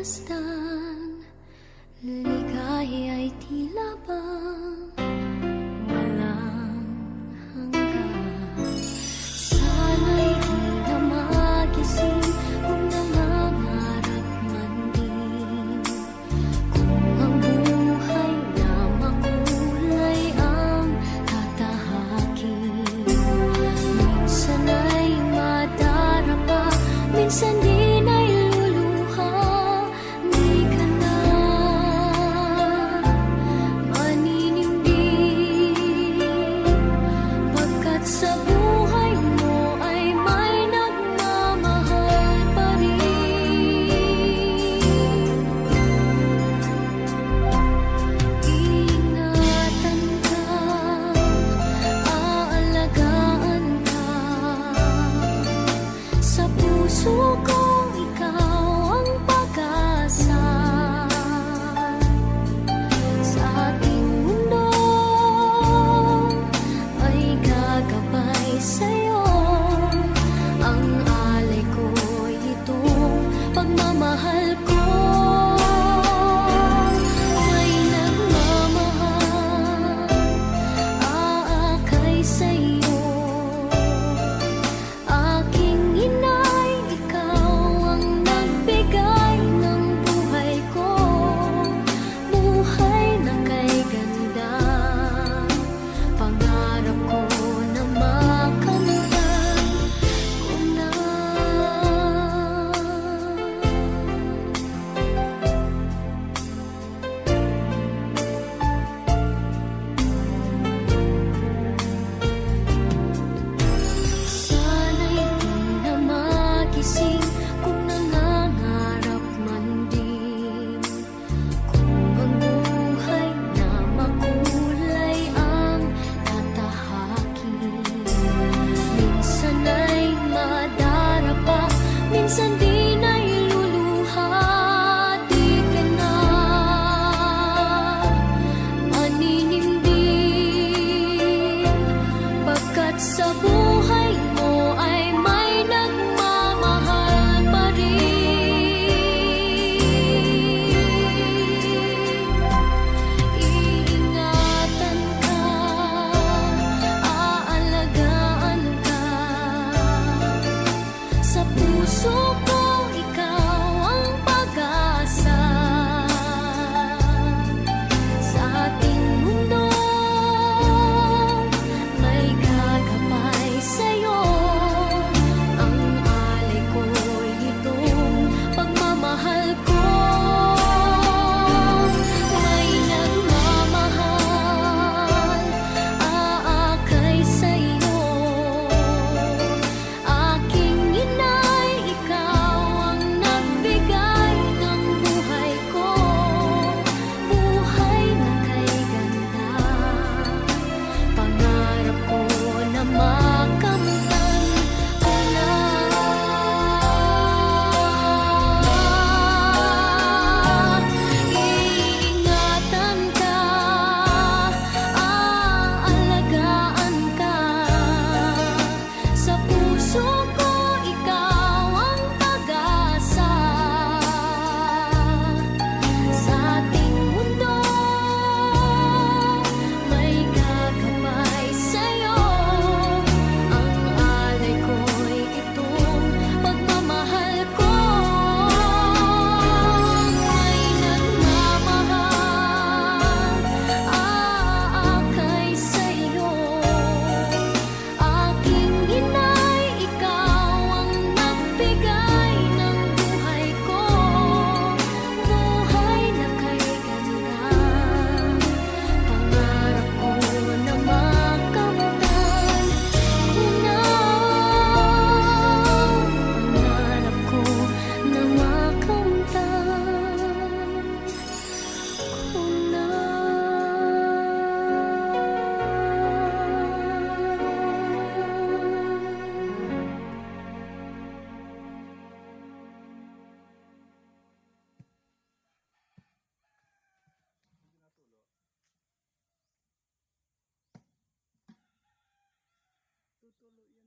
pagmasdan, ligaya'y tila bang walang hanggan. Sana'y di na magising kung nangangarap man din, kung ang buhay na makulay ang tatahakin. Minsan ay madarapa, minsan din ay luluha. Di ka na maninindig, pagkat sa buhay mo ay may nagmamahal pa rin. Iingatan ka, aalagaan ka, sa puso ko ikaw ang pag-asa. Sa ating mundo ay gagabay sa'yo, ang alay ko'y itong pagmamahal ko. May nagmamahal, aakay sa'yo. Aking inay, ikaw ang nagbigay ng buhay ko, buhay na kay ganda. Pangarap ko na makamtan ko na. Sana'y di na magising kung nangangarap man din, kung ang buhay na makulay ang tatahakin. Minsan ay madarapa, minsan din ay luluha. Di ka na maninindig, pagkat sa buhay mo ay may nagmamahal pa rin. Iingatan ka, aalagaan ka, sa puso ko ikaw ang pag-asa. Sa ating mundo may gagabay sa'yo, ang alay ko'y itong pagmamahal ko. May nagmamahal, aakay sa'yo. Aking inay, ikaw ang nagbigay ng buhay ko, buhay na kay ganda. Pangarap ko na makamtan ko na. Iingatan ka, aalagaan ka, sa puso ko ikaw ang pag-asa. Sa ating mundo may gagabay sa'yo, ang alay ko'y itong pagmamahal ko. May nagmamahal, aakay sa'yo. Aking inay, ikaw ang nagbigay ng buhay ko, buhay na kay ganda. Pangarap ko na makamtan ko na. Pangarap ko na makamtan ko na. Tutuloy